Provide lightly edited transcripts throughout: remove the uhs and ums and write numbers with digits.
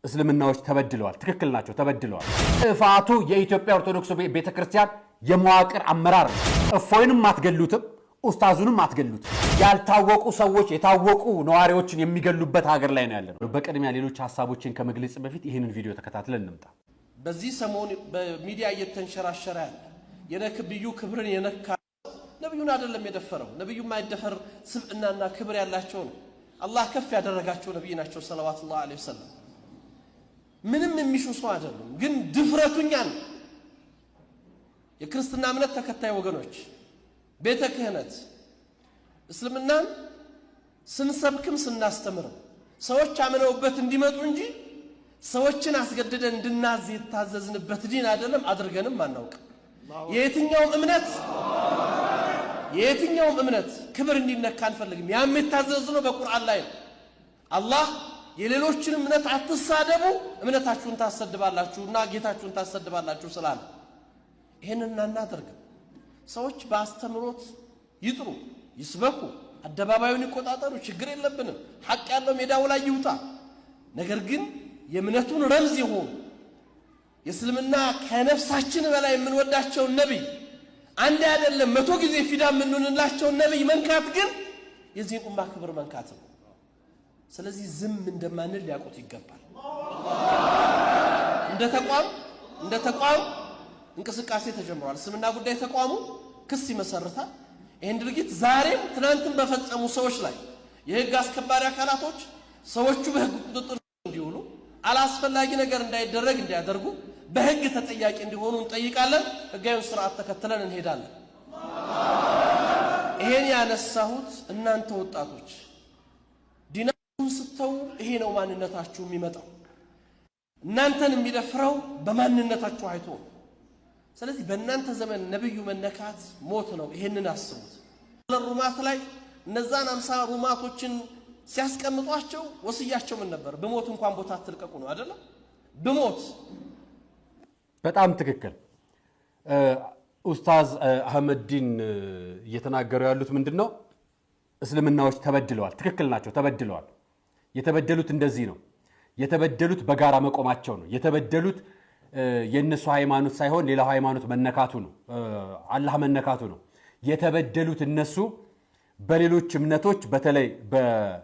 እስልምናዎች ተበድለዋል ትክክል ናቸው ተበድለዋል ጥፋቱ የኢትዮጵያ ኦርቶዶክስ ቤተክርስቲያን የመዋቅር አመራር እፎይንም ማትገሉትም ኡስታዙንም ማትገሉት ያልታወቁ ሰዎች የታወቁ ነዋሪዎችን የሚገሉበት ሀገር ላይ ነው ያለነው በቀድሚያ ሌሎች ሐሳቦችን ከመግለጽ በፊት ይሄንን ቪዲዮ ተከታትለን እንምጣ በዚህ ሰሞን በሚዲያ እየተንሸራሸረ ያለ የነብዩ ክብርን የነካ ነብዩን አይደለም የደፈረው ነብዩ ማይደፈር ስብዕናና ክብር ያላቸው ነው አላህ ከፍ ያደረጋቸው ነብይ ናቸው ሰለላሁ ዐለይሂ ወሰለም ምንም የሚሹ ሰው አይደሉም ግን ድፍረቱኛን የክርስትና እምነት ተከታይ ወገኖች ቤተ ክህነት እስልምናን ስንሰብክም ስናስተምር ሰዎች አመነውበት እንዲመጡ እንጂ ሰዎችን አስገድደን እንድናዝ የታዘዝንበት ዲን አይደለም አድርገንም አናውቅ የትኛውም እምነት ክብር እንዲነካ አንፈልግም ያም የታዘዝነው በቁርአን ላይ ነው አላህ የሌሎችን እምነት አትሳደቡ እምነታችሁን ታሰድባላችሁና ጌታችሁን ታሰድባላችሁ ስላለ ይሄንን እናደርግ ሰዎች በአስተምሮት ይጥሩ ይስበኩ አደባባዩን ይቆጣጠሩ ችግር የለብንም ሐቅ ያለው ሜዳው ላይ ይውጣ ነገር ግን የእምነቱን ረምዝ ይሁን የእስልምና ከነፍሳችን በላይ የምንወዳቸው ነብይ አንድ አይደለም 100 ጊዜ ፊዳ የምንሆንላቸው ነብይ መንካት ግን የዚህ ኡማ ክብር መንካት ነው ስለዚህ ዝም እንደማንል ሊያቆት ይገባል እንደ ተቋም እንቅስቃሴ ተጀምሯል እስልምና ጉዳይ ተቋሙ ክስ ይመሰርታል ይሄን ድርጊት ዛሬም ትናንትም በፈጸሙ ሰዎች ላይ የህግ አስከባሪ አካላቶች ሰዎቹ በህግ ቁጥጥር እንዲውሉ አላስፈላጊ ነገር እንዳይደረግ እንዲያደርጉ በህግ ተጠያቂ እንዲሆኑ እንጠይቃለን ህጋዊ ስርዓት ተከትለን እንሄዳለን ይሄን ያነሳሁት እናንተ ወጣቶች ዲናችሁን ስተው ይሄ ነው ማንነታችሁ የሚመጣው እናንተን የሚደፍረው በማንነታችሁ አይቶ ስለዚህ በእናንተ ዘመን ነብዩ መነካት ሞት ነው ይሄንን አስቡት ለሩማት ላይ እነዛን 50 ሩማቶችን ሲያስቀምጧቸው ወስያቸው ምን ነበር በሞት እንኳን ቦታ አትልቀቁ ነው አይደል በሞት በጣም ትክክል ኡስታዝ አህመድዲን እየተናገሩ ያሉት ምንድነው እስልምናዎች ተበድለዋል ትክክል ናቸው ተበድለዋል የተበደሉት እንደዚህ ነው የተበደሉት በጋራ መቆማቸው ነው የተበደሉት የነሱ ሃይማኖት ሳይሆን ሌላው ሃይማኖት መነካቱ ነው አላህ መነካቱ ነው የተበደሉት እነሱ በሌሎች እምነቶች በተለይ በኢትዮጵያ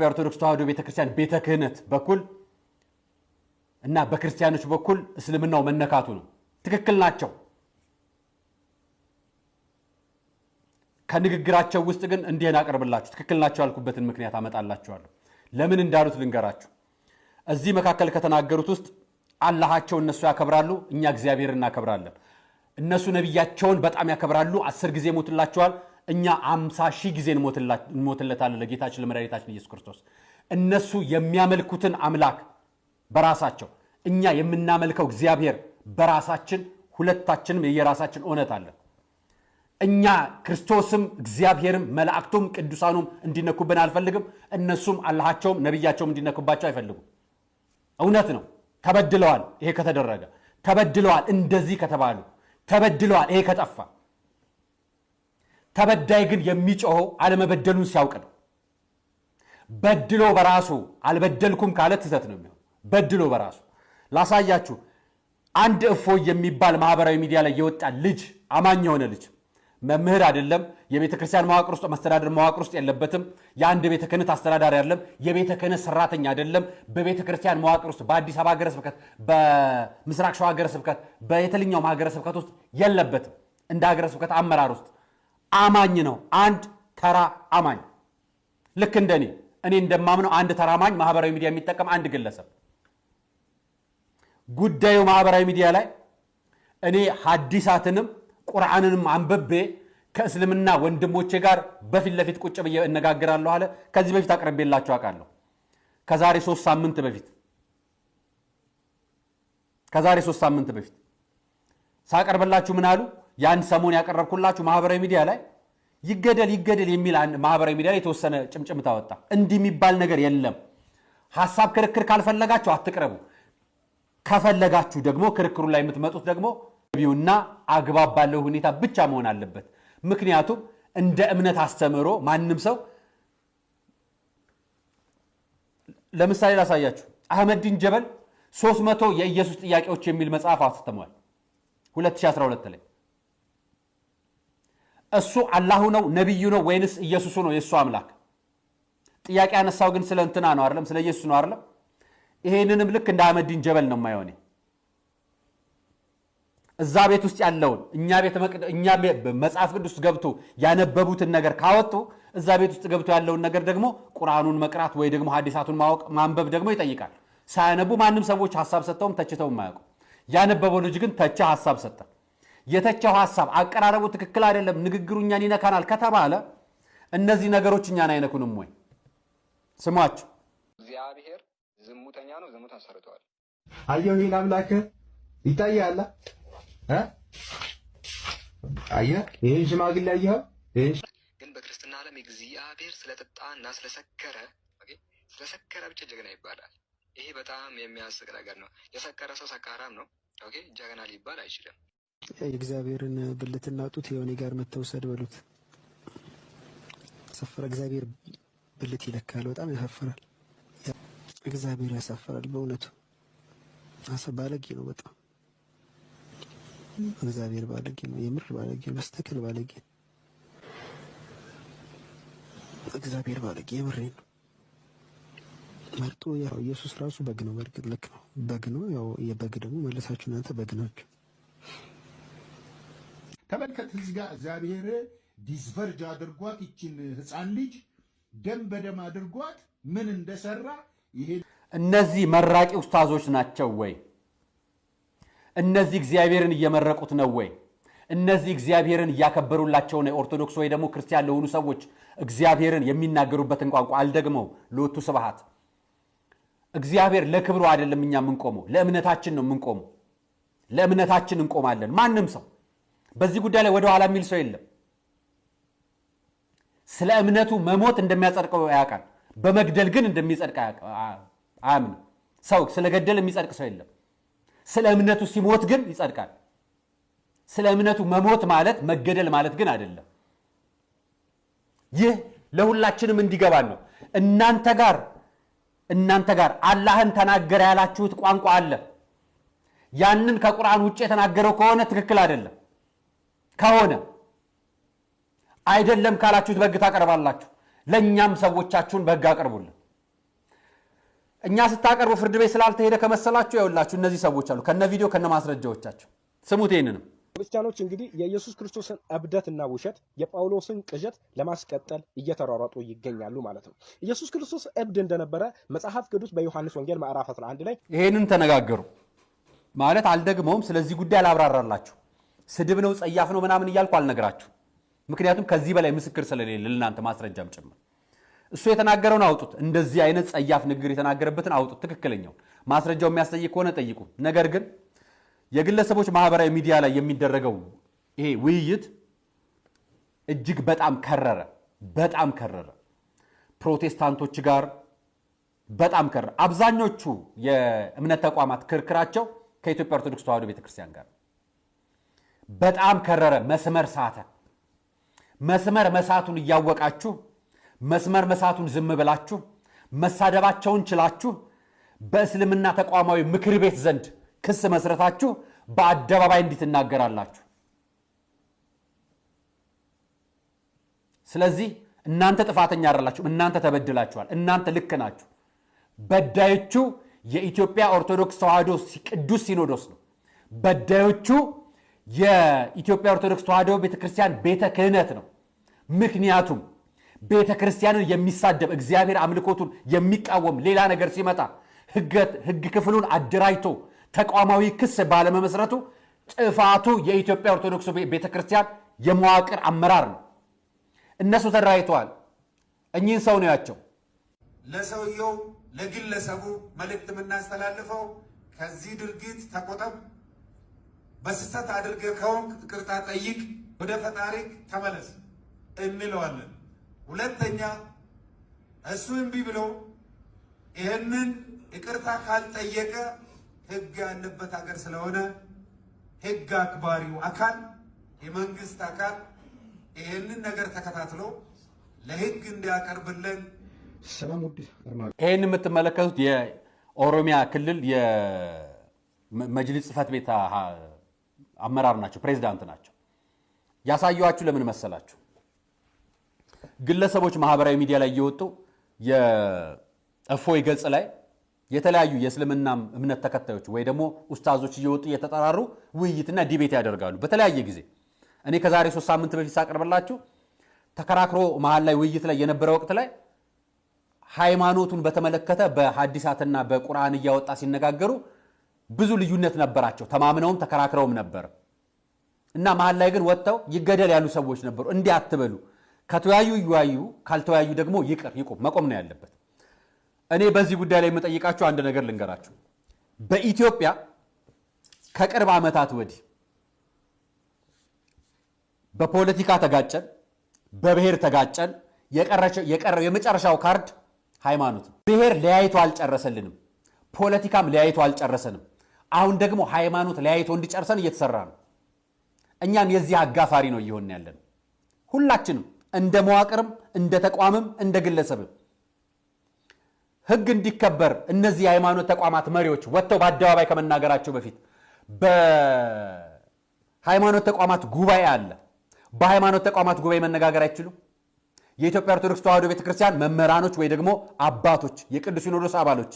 ኦርቶዶክስ ተዋህዶ ቤተክርስቲያን ቤተ ክህነት በኩል እና በክርስቲያኖች በኩል እስልምናው መነካቱ ነው ትክክል ናቸው ከንግግራቸው ውስጥ ግን እንዲህን አቀርብላችሁ ትክክል ናቸው ያልኩበትን ምክንያት አመጣላችኋለሁ ለምን እንዳሉት ልንገራችሁ እዚህ መካከል ከተናገሩት ውስጥ አላህቸው እነሱ ያከብራሉ እኛ እግዚአብሔርን እናከብራለን እነሱ ነብያቸውን በጣም ያከብራሉ 10 ጊዜ ሞትላቸዋል እኛ 50,000 ጊዜ እንሞትለታለን ለጌታችን ለመድኃኒታችን ኢየሱስ ክርስቶስ እነሱ የሚያመልኩትን አምላክ በራሳቸው እኛ የምናመልከው እግዚአብሔር በራሳችን ሁለታችንም የየራሳችን ኦነት አለ እኛ ክርስቶስም እግዚአብሔርም መላእክቱም ቅዱሳኑም እንዲነኩብን አልፈልግም እነሱም አላህቸውም ነብያቸውም እንዲነኩባቸው አይፈልጉም እውነት ነው ተበድለዋል ይሄ ከተደረገ ተበድለዋል እንደዚህ ከተባሉ ተበድለዋል ይሄ ከጠፋ ተበዳይ ግን የሚጮኸው አለመበደሉን ሲያውቅ ነው በድሎ በራሱ አልበደልኩም ካለ ትዘት ነው የሚሆነው በድሎ በራሱ ላሳያችሁ አንድ እፎይ የሚባል ማህበራዊ ሚዲያ ላይ የወጣ ልጅ አማኝ የሆነ ልጅ መምህር አይደለም የቤተ ክርስቲያን መዋቅር ውስጥ መስተዳድር መዋቅር ውስጥ የለበትም የአንድ ቤተ ክህነት አስተዳዳሪ አይደለም የቤተ ክህነት ሰራተኛ አይደለም በቤተ ክርስቲያን መዋቅር ውስጥ በአዲስ አበባ ሀገረ ስብከት በምስራቅ ሸዋ ሀገረ ስብከት በየትኛውም ሀገረ ስብከት ውስጥ የለበትም እንደ ሀገረ ስብከት አመራር ውስጥ አማኝ ነው አንድ ተራ አማኝ ልክ እንደኔ እኔ እንደማምነው አንድ ተራ አማኝ ማህበራዊ ሚዲያ የሚጠቀም አንድ ግለሰብ ጉዳዩ ማህበራዊ ሚዲያ ላይ እኔ ሐዲሳትንም ቁርአንንም አንበቤ ከእስልምና ወንድሞቼ ጋር በፊት ለፊት ቁጭ ብዬ እነጋገራለሁ አለ ከዚህ በፊት አቀርቤላችሁ አውቃለሁ ከዛሬ 3 ሳምንት በፊት ሳቀርብላችሁ ምን አሉ ያን ሰሞን ያቀርብኩላችሁ ማህበራዊ ሚዲያ ላይ ይገደል የሚል ማህበራዊ ሚዲያ ላይ የተወሰነ ጭምጭምታ ወጣ እንዲህ የሚባል ነገር የለም ሐሳብ ክርክር ካልፈለጋችሁ አትቅረቡ ከፈለጋችሁ ደግሞ ክርክሩ ላይ የምትመጡት ደግሞ ቢውና አግባብ ባለው ሁኔታ ብቻ መሆን አለበት ምክንያቱም እንደ እምነት አስተምሮ ማንንም ሰው ለምሳሌ ላሳያችሁ። አህመዲን ጀበል 300 የኢየሱስ ጥያቄዎች የሚል መጽሐፍ አስተምሯል 2012 ላይ። እሱ አላሁ ነው ነብዩ ነው ወይንስ ኢየሱስ ነው የሱ አምላክ? ጥያቄ ያነሳው ግን ስለ እንትና ነው አይደለም፣ ስለ ኢየሱስ ነው አይደለም። ይሄንንም ልክ እንደ አህመዲን ጀበል ነው የማይሆን። እዛ ቤት ውስጥ ያለውን እኛ መጽሐፍ ቅዱስ ገብቶ ያነበቡትን ነገር ካወጡ እዛ ቤት ውስጥ ገብቶ ያለውን ነገር ደግሞ ቁርአኑን መቅራት ወይ ደግሞ ሐዲሳቱን ማንበብ ደግሞ ይጠይቃል። ሳያነቡ ማንም ሰዎች ሐሳብ ሰጥተውም ተችተውም ማያውቁ። ያነበበው ልጅ ግን ተቸ ሐሳብ ሰጠ። የተቸው ሐሳብ አቀራረቡ ትክክል አይደለም፣ ንግግሩ እኛን ይነካናል ከተባለ እነዚህ ነገሮች እኛን አይነኩንም ወይ? ስሟቸው። እግዚአብሔር ዝሙተኛ ነው፣ ዝሙት አሰርቷል። አየሁ ይሄን አምላክ ይታያል። አየህ ይሄን ሽማግሌ አየኸው? ግን በክርስትና ዓለም እግዚአብሔር ስለጠጣና ስለሰከረ ብቻ ጀግና ይባላል። ይሄ በጣም የሚያስቅ ነገር ነው። የሰከረ ሰው ሰካራም ነው። ኦኬ ጀግና ሊባል አይችልም። የእግዚአብሔርን ብልትና ጡት የሆነ ጋር መተውሰድ በሉት ሰፈረ። እግዚአብሔር ብልት ይለካል። በጣም ያሳፍራል። እግዚአብሔር ያሳፍራል በእውነቱ። ባለጌ ነው በጣም እግዚአብሔር ባለጌ ነው። የምር ባለጌ ነው። በስተክል ባለጌ ነው። እግዚአብሔር ባለጌ የምሬን ነው። መርጦ ያው ኢየሱስ ራሱ በግ ነው። በርግጥ ልክ ነው፣ በግ ነው። ያው የበግ ደግሞ መለሳችሁ እናንተ በግ ናችሁ። ተመልከት፣ እዚህ ጋር እግዚአብሔር ዲስቨርጅ አድርጓት ይችን ህፃን ልጅ ደም በደም አድርጓት ምን እንደሰራ ይሄ እነዚህ መራቂ ኡስታዞች ናቸው ወይ? እነዚህ እግዚአብሔርን እየመረቁት ነው ወይ? እነዚህ እግዚአብሔርን እያከበሩላቸው ነው? ኦርቶዶክስ ወይ ደግሞ ክርስቲያን ለሆኑ ሰዎች እግዚአብሔርን የሚናገሩበትን ቋንቋ አልደግመው ለወቱ ስብሐት። እግዚአብሔር ለክብሩ አይደለም እኛ የምንቆመው፣ ለእምነታችን ነው የምንቆመው። ለእምነታችን እንቆማለን። ማንም ሰው በዚህ ጉዳይ ላይ ወደ ኋላ የሚል ሰው የለም። ስለ እምነቱ መሞት እንደሚያጸድቀው ያውቃል። በመግደል ግን እንደሚጸድቅ አያምንም። ሰው ስለገደል የሚጸድቅ ሰው የለም። ስለ እምነቱ ሲሞት ግን ይጸድቃል። ስለ እምነቱ መሞት ማለት መገደል ማለት ግን አይደለም። ይህ ለሁላችንም እንዲገባን ነው። እናንተ ጋር አላህን ተናገረ ያላችሁት ቋንቋ አለ። ያንን ከቁርአን ውጭ የተናገረው ከሆነ ትክክል አይደለም። ከሆነ አይደለም ካላችሁት በግ ታቀርባላችሁ። ለኛም ሰዎቻችሁን በግ አቅርቡልን። እኛ ስታቀርቡ ፍርድ ቤት ስላልተሄደ ከመሰላችሁ ያውላችሁ እነዚህ ሰዎች አሉ ከነ ቪዲዮ ከነ ማስረጃዎቻቸው። ስሙት ይሄንንም። ክርስቲያኖች እንግዲህ የኢየሱስ ክርስቶስን እብደትና ውሸት የጳውሎስን ቅዠት ለማስቀጠል እየተሯሯጡ ይገኛሉ ማለት ነው። ኢየሱስ ክርስቶስ እብድ እንደነበረ መጽሐፍ ቅዱስ በዮሐንስ ወንጌል ምዕራፍ 11 ላይ ይሄንን ተነጋገሩ ማለት አልደግመውም። ስለዚህ ጉዳይ አላብራራላችሁ። ስድብ ነው ጸያፍ ነው ምናምን እያልኩ አልነግራችሁ። ምክንያቱም ከዚህ በላይ ምስክር ስለሌለ ለእናንተ ማስረጃም ጭምር። እሱ የተናገረውን አውጡት። እንደዚህ አይነት ጸያፍ ንግግር የተናገረበትን አውጡት። ትክክለኛው ማስረጃው የሚያስጠይቅ ከሆነ ጠይቁ። ነገር ግን የግለሰቦች ማህበራዊ ሚዲያ ላይ የሚደረገው ይሄ ውይይት እጅግ በጣም ከረረ። ፕሮቴስታንቶች ጋር በጣም ከረረ። አብዛኞቹ የእምነት ተቋማት ክርክራቸው ከኢትዮጵያ ኦርቶዶክስ ተዋሕዶ ቤተክርስቲያን ጋር በጣም ከረረ። መስመር ሳተ። መስመር መሳቱን እያወቃችሁ መስመር መሳቱን ዝም ብላችሁ መሳደባቸውን ችላችሁ በእስልምና ተቋማዊ ምክር ቤት ዘንድ ክስ መስረታችሁ በአደባባይ እንድትናገራላችሁ። ስለዚህ እናንተ ጥፋተኛ አይደላችሁም። እናንተ ተበድላችኋል። እናንተ ልክ ናችሁ። በዳዮቹ የኢትዮጵያ ኦርቶዶክስ ተዋሕዶ ቅዱስ ሲኖዶስ ነው። በዳዮቹ የኢትዮጵያ ኦርቶዶክስ ተዋሕዶ ቤተክርስቲያን ቤተ ክህነት ነው። ምክንያቱም ቤተ ክርስቲያንን የሚሳደብ እግዚአብሔር አምልኮቱን የሚቃወም ሌላ ነገር ሲመጣ ህግ ክፍሉን አደራጅቶ ተቋማዊ ክስ ባለመመስረቱ ጥፋቱ የኢትዮጵያ ኦርቶዶክስ ቤተክርስቲያን የመዋቅር አመራር ነው። እነሱ ተደራጅተዋል። እኚህን ሰው ነው ያቸው። ለሰውየው ለግለሰቡ መልእክት የምናስተላልፈው ከዚህ ድርጊት ተቆጠብ፣ በስህተት አድርገህ ከሆንክ ይቅርታ ጠይቅ፣ ወደ ፈጣሪ ተመለስ እንለዋለን። ሁለተኛ እሱ እምቢ ብሎ ይህንን ይቅርታ ካልጠየቀ ህግ ያለበት ሀገር ስለሆነ ህግ አክባሪው አካል የመንግስት አካል ይህንን ነገር ተከታትሎ ለህግ እንዲያቀርብልን ሰላም ውድ ይሄን የምትመለከቱት የኦሮሚያ ክልል የመጅሊስ ጽህፈት ቤት አመራር ናቸው፣ ፕሬዝዳንት ናቸው። ያሳየዋችሁ ለምን መሰላችሁ? ግለሰቦች ማህበራዊ ሚዲያ ላይ እየወጡ የእፎይ ገጽ ላይ የተለያዩ የእስልምና እምነት ተከታዮች ወይ ደግሞ ኡስታዞች እየወጡ እየተጠራሩ ውይይትና ዲቤት ያደርጋሉ በተለያየ ጊዜ። እኔ ከዛሬ 3 ሳምንት በፊት ሳቀርብላችሁ ተከራክሮ መሃል ላይ ውይይት ላይ የነበረ ወቅት ላይ ሃይማኖቱን በተመለከተ በሐዲሳትና በቁርአን እያወጣ ሲነጋገሩ ብዙ ልዩነት ነበራቸው። ተማምነውም ተከራክረውም ነበር እና መሃል ላይ ግን ወጥተው ይገደል ያሉ ሰዎች ነበሩ። እንዲህ አትበሉ፣ ከተወያዩ ይወያዩ፣ ካልተወያዩ ደግሞ ይቅር ይቁም፣ መቆም ነው ያለበት። እኔ በዚህ ጉዳይ ላይ የምጠይቃችሁ አንድ ነገር ልንገራችሁ። በኢትዮጵያ ከቅርብ ዓመታት ወዲህ በፖለቲካ ተጋጨን፣ በብሔር ተጋጨን። የቀረው የመጨረሻው ካርድ ሃይማኖት። ብሔር ለያይቶ አልጨረሰልንም፣ ፖለቲካም ለያይቶ አልጨረሰንም። አሁን ደግሞ ሃይማኖት ለያይቶ እንዲጨርሰን እየተሰራ ነው። እኛም የዚህ አጋፋሪ ነው እየሆን ያለን ሁላችንም፣ እንደ መዋቅርም እንደ ተቋምም እንደ ግለሰብም። ህግ እንዲከበር እነዚህ የሃይማኖት ተቋማት መሪዎች ወጥተው በአደባባይ ከመናገራቸው በፊት በሃይማኖት ተቋማት ጉባኤ አለ። በሃይማኖት ተቋማት ጉባኤ መነጋገር አይችሉም? የኢትዮጵያ ኦርቶዶክስ ተዋሕዶ ቤተክርስቲያን መምህራኖች ወይ ደግሞ አባቶች፣ የቅዱስ ሲኖዶስ አባሎች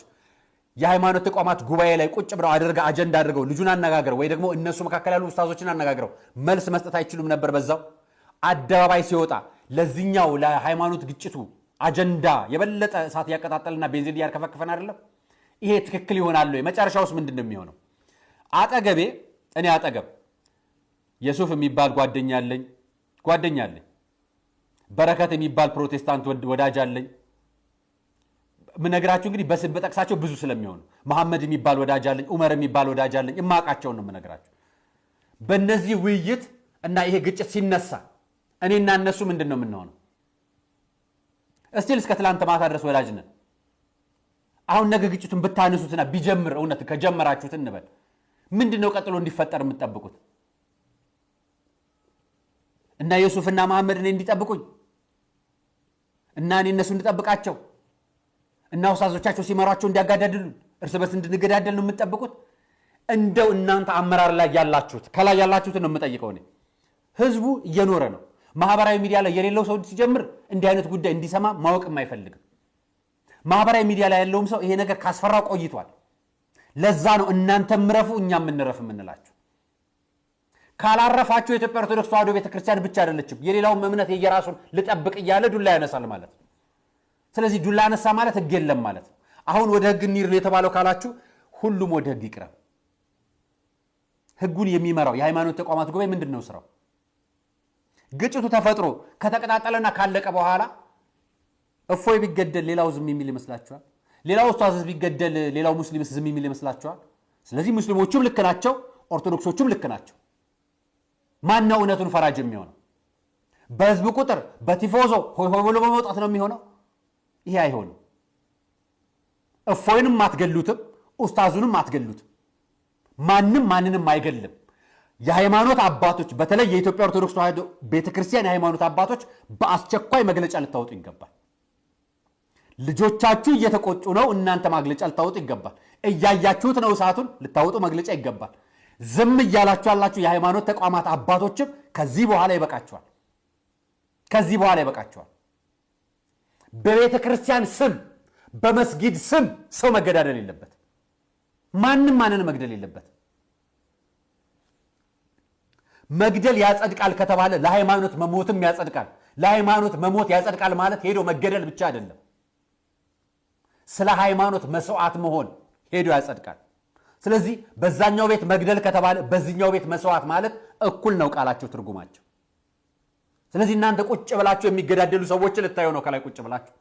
የሃይማኖት ተቋማት ጉባኤ ላይ ቁጭ ብለው አጀንዳ አድርገው ልጁን አነጋግረው ወይ ደግሞ እነሱ መካከል ያሉ ኡስታዞችን አነጋግረው መልስ መስጠት አይችሉም ነበር? በዛው አደባባይ ሲወጣ ለዚህኛው ለሃይማኖት ግጭቱ አጀንዳ የበለጠ እሳት ያቀጣጠልና ቤንዚን ያርከፈከፈን አይደለም? ይሄ ትክክል ይሆናል? መጨረሻውስ ምንድን ነው የሚሆነው? እኔ አጠገብ የሱፍ የሚባል ጓደኛ አለኝ። በረከት የሚባል ፕሮቴስታንት ወዳጅ አለኝ። ምነግራችሁ እንግዲህ በስም በጠቅሳቸው ብዙ ስለሚሆኑ መሐመድ የሚባል ወዳጅ አለኝ፣ ዑመር የሚባል ወዳጅ አለኝ። እማቃቸውን ነው ምነግራችሁ። በእነዚህ ውይይት እና ይሄ ግጭት ሲነሳ እኔና እነሱ ምንድን ነው የምንሆነው? እስቲል እስከ ትላንት ማታ ድረስ ወዳጅ ነን። አሁን ነገ ግጭቱን ብታነሱትና ቢጀምር እውነት ከጀመራችሁት እንበል ምንድን ነው ቀጥሎ እንዲፈጠር የምትጠብቁት? እና ዩሱፍና መሐመድ እኔ እንዲጠብቁኝ እና እኔ እነሱ እንድጠብቃቸው እና ኡስታዞቻቸው ሲመሯቸው እንዲያጋዳድሉን እርስ በርስ እንድንገዳደል ነው የምትጠብቁት? እንደው እናንተ አመራር ላይ ያላችሁት ከላይ ያላችሁት ነው የምጠይቀው። እኔ ህዝቡ እየኖረ ነው። ማህበራዊ ሚዲያ ላይ የሌለው ሰው ሲጀምር እንዲህ አይነት ጉዳይ እንዲሰማ ማወቅም አይፈልግም። ማህበራዊ ሚዲያ ላይ ያለውም ሰው ይሄ ነገር ካስፈራው ቆይቷል። ለዛ ነው እናንተም ምረፉ እኛም እንረፍ የምንላችሁ። ካላረፋችሁ የኢትዮጵያ ኦርቶዶክስ ተዋሕዶ ቤተክርስቲያን ብቻ አይደለችም፣ የሌላውም እምነት የየራሱን ልጠብቅ እያለ ዱላ ያነሳል ማለት ነው። ስለዚህ ዱላ አነሳ ማለት ህግ የለም ማለት ነው። አሁን ወደ ህግ እንሂድ ነው የተባለው ካላችሁ ሁሉም ወደ ህግ ይቅረብ። ህጉን የሚመራው የሃይማኖት ተቋማት ጉባኤ ምንድን ነው ስራው? ግጭቱ ተፈጥሮ ከተቀጣጠለና ካለቀ በኋላ እፎይ ቢገደል ሌላው ዝም የሚል ይመስላችኋል? ሌላው ኡስታዝ ቢገደል ሌላው ሙስሊምስ ዝም የሚል ይመስላችኋል? ስለዚህ ሙስሊሞቹም ልክ ናቸው፣ ኦርቶዶክሶቹም ልክ ናቸው። ማን ነው እውነቱን ፈራጅ የሚሆነው? በህዝብ ቁጥር በቲፎዞ ሆይ ሆይ ብሎ በመውጣት ነው የሚሆነው? ይሄ አይሆንም። እፎይንም አትገሉትም፣ ኡስታዙንም አትገሉትም። ማንም ማንንም አይገልም። የሃይማኖት አባቶች በተለይ የኢትዮጵያ ኦርቶዶክስ ተዋሕዶ ቤተክርስቲያን የሃይማኖት አባቶች በአስቸኳይ መግለጫ ልታወጡ ይገባል። ልጆቻችሁ እየተቆጡ ነው፣ እናንተ መግለጫ ልታወጡ ይገባል። እያያችሁት ነው እሳቱን፣ ልታወጡ መግለጫ ይገባል። ዝም እያላችሁ ያላችሁ የሃይማኖት ተቋማት አባቶችም ከዚህ በኋላ ይበቃችኋል። በቤተ ክርስቲያን ስም በመስጊድ ስም ሰው መገዳደል የለበት። ማንም ማንን መግደል የለበት። መግደል ያጸድቃል ከተባለ ለሃይማኖት መሞትም ያጸድቃል። ለሃይማኖት መሞት ያጸድቃል ማለት ሄዶ መገደል ብቻ አይደለም። ስለ ሃይማኖት መስዋዕት መሆን ሄዶ ያጸድቃል። ስለዚህ በዛኛው ቤት መግደል ከተባለ በዚህኛው ቤት መስዋዕት ማለት እኩል ነው ቃላቸው፣ ትርጉማቸው። ስለዚህ እናንተ ቁጭ ብላችሁ የሚገዳደሉ ሰዎች ልታዩ ነው ከላይ ቁጭ ብላችሁ።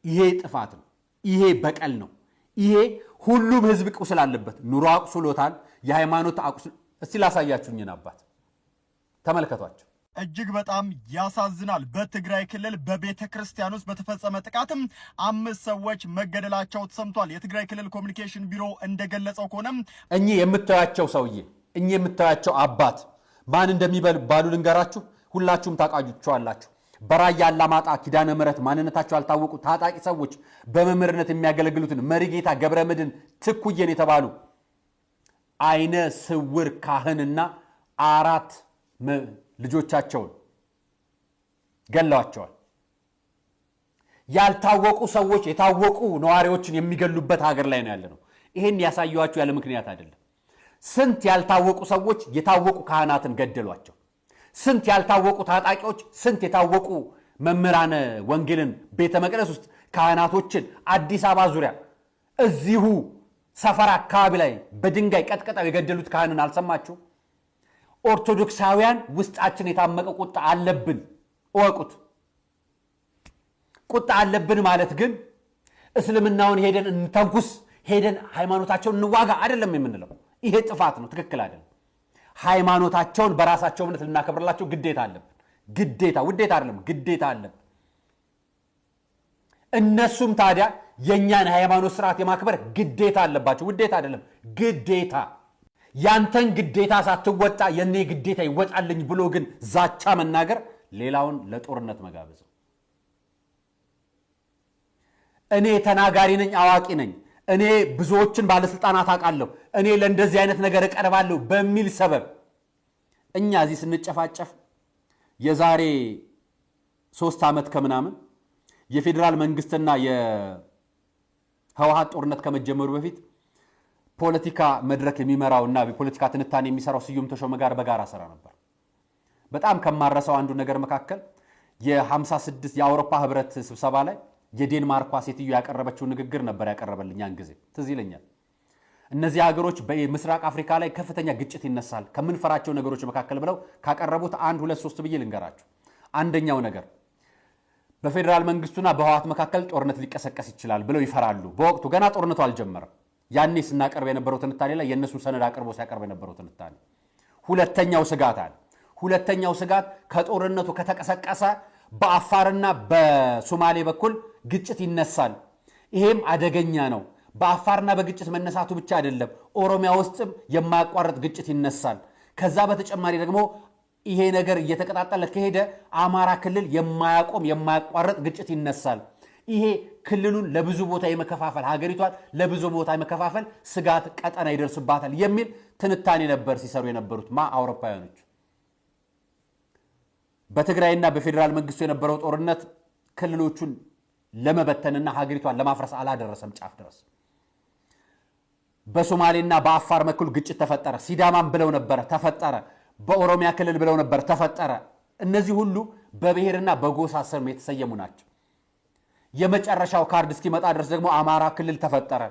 ይሄ ጥፋት ነው። ይሄ በቀል ነው። ይሄ ሁሉም ህዝብ ቁስል አለበት። ኑሮ አቁስሎታል። የሃይማኖት አቁስል። እስቲ ላሳያችሁኝን አባት ተመልከቷቸው። እጅግ በጣም ያሳዝናል። በትግራይ ክልል በቤተ ክርስቲያን ውስጥ በተፈጸመ ጥቃትም 5 ሰዎች መገደላቸው ተሰምቷል። የትግራይ ክልል ኮሚኒኬሽን ቢሮ እንደገለጸው ከሆነም እኚህ የምታያቸው ሰውዬ፣ እኚህ የምታያቸው አባት ማን እንደሚባሉ ልንገራችሁ። ሁላችሁም ታውቃላችሁ። በራያ አላማጣ ኪዳነ ምሕረት ማንነታቸው ያልታወቁ ታጣቂ ሰዎች በመምህርነት የሚያገለግሉትን መሪጌታ ገብረመድህን ትኩየን የተባሉ አይነ ስውር ካህንና 4 ልጆቻቸውን ገለዋቸዋል። ያልታወቁ ሰዎች የታወቁ ነዋሪዎችን የሚገሉበት ሀገር ላይ ነው ያለነው። ይሄን ያሳየዋችሁ ያለ ምክንያት አይደለም። ስንት ያልታወቁ ሰዎች የታወቁ ካህናትን ገደሏቸው። ስንት ያልታወቁ ታጣቂዎች፣ ስንት የታወቁ መምህራነ ወንጌልን ቤተ መቅደስ ውስጥ ካህናቶችን አዲስ አበባ ዙሪያ እዚሁ ሰፈር አካባቢ ላይ በድንጋይ ቀጥቀጣው የገደሉት ካህንን አልሰማችሁ? ኦርቶዶክሳውያን ውስጣችን የታመቀ ቁጣ አለብን። እወቁት። ቁጣ አለብን ማለት ግን እስልምናውን ሄደን እንተንኩስ፣ ሄደን ሃይማኖታቸውን እንዋጋ አይደለም የምንለው። ይሄ ጥፋት ነው፣ ትክክል አይደለም። ሃይማኖታቸውን በራሳቸው እምነት ልናከብርላቸው ግዴታ አለብን። ግዴታ፣ ውዴታ አይደለም፣ ግዴታ አለብን። እነሱም ታዲያ የኛን ሃይማኖት ስርዓት የማክበር ግዴታ አለባቸው። ውዴታ አይደለም፣ ግዴታ። ያንተን ግዴታ ሳትወጣ የኔ ግዴታ ይወጣልኝ ብሎ ግን ዛቻ መናገር ሌላውን ለጦርነት መጋበዝ። እኔ ተናጋሪ ነኝ፣ አዋቂ ነኝ፣ እኔ ብዙዎችን ባለስልጣናት አውቃለሁ፣ እኔ ለእንደዚህ አይነት ነገር እቀርባለሁ በሚል ሰበብ እኛ እዚህ ስንጨፋጨፍ የዛሬ 3 ዓመት ከምናምን የፌዴራል መንግስትና የህወሓት ጦርነት ከመጀመሩ በፊት ፖለቲካ መድረክ የሚመራውና የፖለቲካ ትንታኔ የሚሰራው ስዩም ተሾመ ጋር በጋራ ሰራ ነበር። በጣም ከማረሰው አንዱ ነገር መካከል የ56 የአውሮፓ ህብረት ስብሰባ ላይ የዴንማርኳ ሴትዮ ያቀረበችው ንግግር ነበር ያቀረበልኝ ያን ጊዜ ትዝ ይለኛል። እነዚህ ሀገሮች በምስራቅ አፍሪካ ላይ ከፍተኛ ግጭት ይነሳል ከምንፈራቸው ነገሮች መካከል ብለው ካቀረቡት 1 2 3 ብዬ ልንገራችሁ። አንደኛው ነገር በፌዴራል መንግስቱና በህወሓት መካከል ጦርነት ሊቀሰቀስ ይችላል ብለው ይፈራሉ። በወቅቱ ገና ጦርነቱ አልጀመረም። ያኔ ስናቀርብ የነበረው ትንታኔ ላይ የእነሱን ሰነድ አቅርቦ ሲያቀርብ የነበረው ትንታኔ። ሁለተኛው ስጋት አለ። ሁለተኛው ስጋት ከጦርነቱ ከተቀሰቀሰ በአፋርና በሶማሌ በኩል ግጭት ይነሳል። ይሄም አደገኛ ነው። በአፋርና በግጭት መነሳቱ ብቻ አይደለም፣ ኦሮሚያ ውስጥም የማያቋርጥ ግጭት ይነሳል። ከዛ በተጨማሪ ደግሞ ይሄ ነገር እየተቀጣጠለ ከሄደ አማራ ክልል የማያቆም የማያቋርጥ ግጭት ይነሳል። ይሄ ክልሉን ለብዙ ቦታ የመከፋፈል ሀገሪቷን ለብዙ ቦታ የመከፋፈል ስጋት ቀጠና ይደርስባታል የሚል ትንታኔ ነበር ሲሰሩ የነበሩት አውሮፓውያኖች። በትግራይና በፌዴራል መንግስቱ የነበረው ጦርነት ክልሎቹን ለመበተንና ሀገሪቷን ለማፍረስ አላደረሰም ጫፍ ድረስ። በሶማሌና በአፋር በኩል ግጭት ተፈጠረ። ሲዳማም ብለው ነበር ተፈጠረ። በኦሮሚያ ክልል ብለው ነበር ተፈጠረ። እነዚህ ሁሉ በብሔርና በጎሳ ስም የተሰየሙ ናቸው። የመጨረሻው ካርድ እስኪመጣ ድረስ ደግሞ አማራ ክልል ተፈጠረ።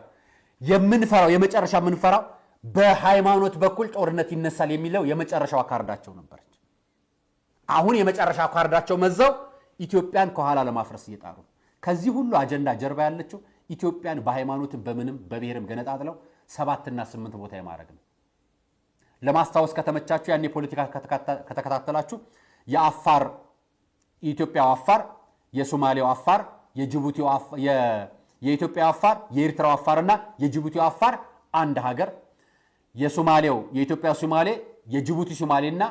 የምንፈራው የመጨረሻ የምንፈራው በሃይማኖት በኩል ጦርነት ይነሳል የሚለው የመጨረሻው ካርዳቸው ነበረች። አሁን የመጨረሻ ካርዳቸው መዘው ኢትዮጵያን ከኋላ ለማፍረስ እየጣሩ። ከዚህ ሁሉ አጀንዳ ጀርባ ያለችው ኢትዮጵያን በሃይማኖትም በምንም በብሔርም ገነጣጥለው 7 እና 8 ቦታ የማድረግ ነው። ለማስታወስ ከተመቻችሁ ያኔ ፖለቲካ ከተከታተላችሁ የአፋር የኢትዮጵያው አፋር፣ የሶማሌው አፋር፣ የጅቡቲው የኢትዮጵያው አፋር፣ የኤርትራው አፋርና የጅቡቲው አፋር አንድ ሀገር፣ የሶማሌው የኢትዮጵያ ሶማሌ፣ የጅቡቲ ሶማሌና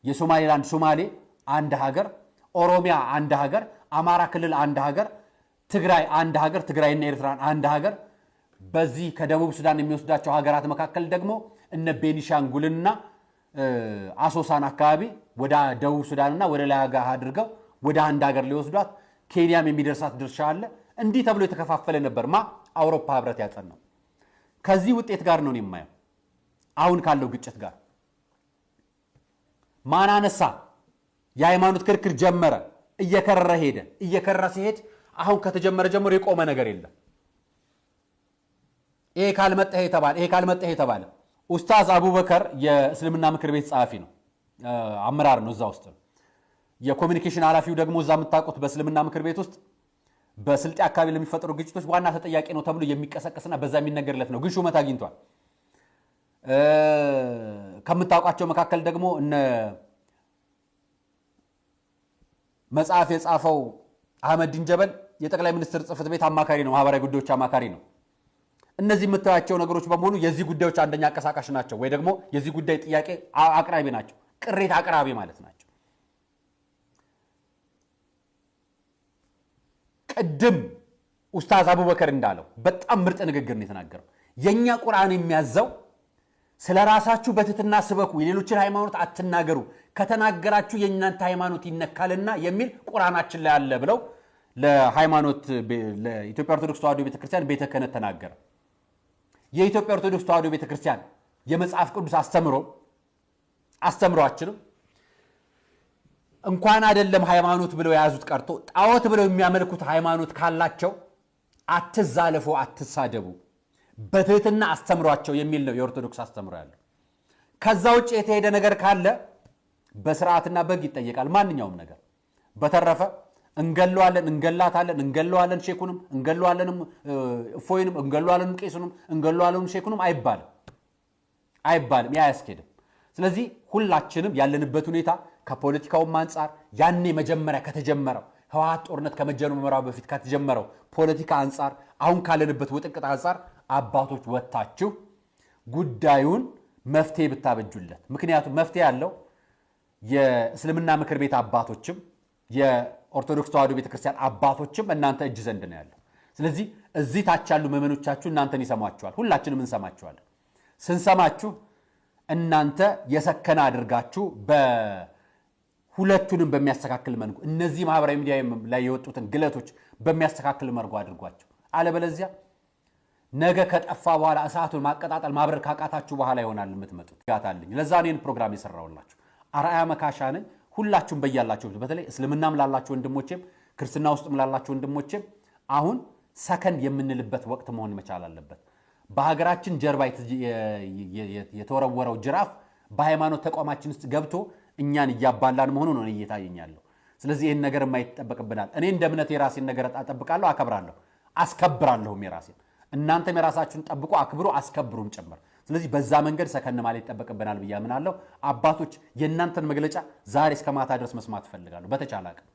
የሶማሌላንድ ሶማሌ አንድ ሀገር፣ ኦሮሚያ አንድ ሀገር፣ አማራ ክልል አንድ ሀገር፣ ትግራይ አንድ ሀገር፣ ትግራይና ኤርትራን አንድ ሀገር። በዚህ ከደቡብ ሱዳን የሚወስዳቸው ሀገራት መካከል ደግሞ እነ ቤኒሻንጉልና አሶሳን አካባቢ ወደ ደቡብ ሱዳንና ወደ ላይ ሀገር አድርገው ወደ አንድ ሀገር ሊወስዷት፣ ኬንያም የሚደርሳት ድርሻ አለ። እንዲህ ተብሎ የተከፋፈለ ነበር አውሮፓ ህብረት ያጸናው። ከዚህ ውጤት ጋር ነው የማየው አሁን ካለው ግጭት ጋር ማን አነሳ? የሃይማኖት ክርክር ጀመረ፣ እየከረረ ሄደ። እየከረረ ሲሄድ አሁን ከተጀመረ ጀምሮ የቆመ ነገር የለም። ይሄ ካልመጣ ተባለ፣ ይሄ ካልመጣ ተባለ። ኡስታዝ አቡበከር የእስልምና ምክር ቤት ጸሐፊ ነው፣ አመራር ነው እዛ ውስጥ። የኮሚኒኬሽን ኃላፊው ደግሞ እዛ የምታውቁት በእስልምና ምክር ቤት ውስጥ በስልጤ አካባቢ ለሚፈጠሩ ግጭቶች ዋና ተጠያቂ ነው ተብሎ የሚቀሰቀስና በዛ የሚነገርለት ነው። ግን ሹመት አግኝቷል። ከምታውቃቸው መካከል ደግሞ እነ መጽሐፍ የጻፈው አህመዲን ጀበል የጠቅላይ ሚኒስትር ጽሕፈት ቤት አማካሪ ነው፣ ማህበራዊ ጉዳዮች አማካሪ ነው። እነዚህ የምታያቸው ነገሮች በሙሉ የዚህ ጉዳዮች አንደኛ አንቀሳቃሽ ናቸው፣ ወይ ደግሞ የዚህ ጉዳይ ጥያቄ አቅራቢ ናቸው፣ ቅሬታ አቅራቢ ማለት ናቸው። ቅድም ኡስታዝ አቡበከር እንዳለው በጣም ምርጥ ንግግር ነው የተናገረው። የኛ ቁርአን የሚያዘው ስለ ራሳችሁ በትህትና ስበኩ፣ የሌሎችን ሃይማኖት አትናገሩ፣ ከተናገራችሁ የእናንተ ሃይማኖት ይነካልና የሚል ቁርአናችን ላይ አለ ብለው ለሃይማኖት ለኢትዮጵያ ኦርቶዶክስ ተዋሕዶ ቤተክርስቲያን ቤተ ክህነት ተናገረ። የኢትዮጵያ ኦርቶዶክስ ተዋሕዶ ቤተክርስቲያን የመጽሐፍ ቅዱስ አስተምሯችንም እንኳን አይደለም ሃይማኖት ብለው ያዙት ቀርቶ ጣዖት ብለው የሚያመልኩት ሃይማኖት ካላቸው አትዛለፉ፣ አትሳደቡ፣ በትህትና አስተምሯቸው የሚል ነው የኦርቶዶክስ አስተምሮ ያለው። ከዛ ውጭ የተሄደ ነገር ካለ በስርዓትና በግ ይጠየቃል ማንኛውም ነገር። በተረፈ እንገለዋለን፣ እንገላታለን፣ እንገለዋለን ሼኩንም፣ እንገለዋለን እፎይንም፣ እንገለዋለን ቄሱንም፣ እንገለዋለን ሼኩንም አይባልም። ያ ያስኬድም። ስለዚህ ሁላችንም ያለንበት ሁኔታ ከፖለቲካውም አንፃር ያኔ መጀመሪያ ከተጀመረው ህወሓት ጦርነት ከመጀመሪያው በፊት ከተጀመረው ፖለቲካ አንፃር አሁን ካለንበት ውጥንቅጥ አንፃር አባቶች ወጣችሁ ጉዳዩን መፍትሄ ብታበጁለት። ምክንያቱም መፍትሄ ያለው የእስልምና ምክር ቤት አባቶችም የኦርቶዶክስ ተዋሕዶ ቤተክርስቲያን አባቶችም እናንተ እጅ ዘንድ ነው ያለው። ስለዚህ እዚህ ታች ያሉ ምዕመኖቻችሁ እናንተን ይሰማችኋል፣ ሁላችንም እንሰማችኋለን። ስንሰማችሁ እናንተ የሰከነ አድርጋችሁ በሁለቱንም በሚያስተካክል መልኩ እነዚህ ማህበራዊ ሚዲያ ላይ የወጡትን ግለቶች በሚያስተካክል መልኩ አድርጓቸው። አለበለዚያ ነገ ከጠፋ በኋላ እሳቱን ማቀጣጠል ማብረር ካቃታችሁ በኋላ ይሆናል የምትመጡት። ጋታልኝ ለዛ ነው ፕሮግራም የሰራውላችሁ። አርአያ መካሻ ነኝ። ሁላችሁም በያላችሁት በተለይ እስልምናም ላላችሁ ወንድሞቼም ክርስትና ውስጥም ላላችሁ ወንድሞቼም አሁን ሰከንድ የምንልበት ወቅት መሆን መቻል አለበት። በሀገራችን ጀርባ የተወረወረው ጅራፍ በሃይማኖት ተቋማችን ውስጥ ገብቶ እኛን እያባላን መሆኑ ነው እየታየኛለሁ። ስለዚህ ይህን ነገር የማይጠበቅብናል። እኔ እንደ እምነት የራሴን ነገር አጠብቃለሁ፣ አከብራለሁ፣ አስከብራለሁም የራሴን። እናንተም የራሳችሁን ጠብቁ፣ አክብሩ፣ አስከብሩም ጭምር። ስለዚህ በዛ መንገድ ሰከን ማለት ይጠበቅብናል ብዬ አምናለሁ። አባቶች የእናንተን መግለጫ ዛሬ እስከ ማታ ድረስ መስማት እፈልጋለሁ በተቻለ አቅም።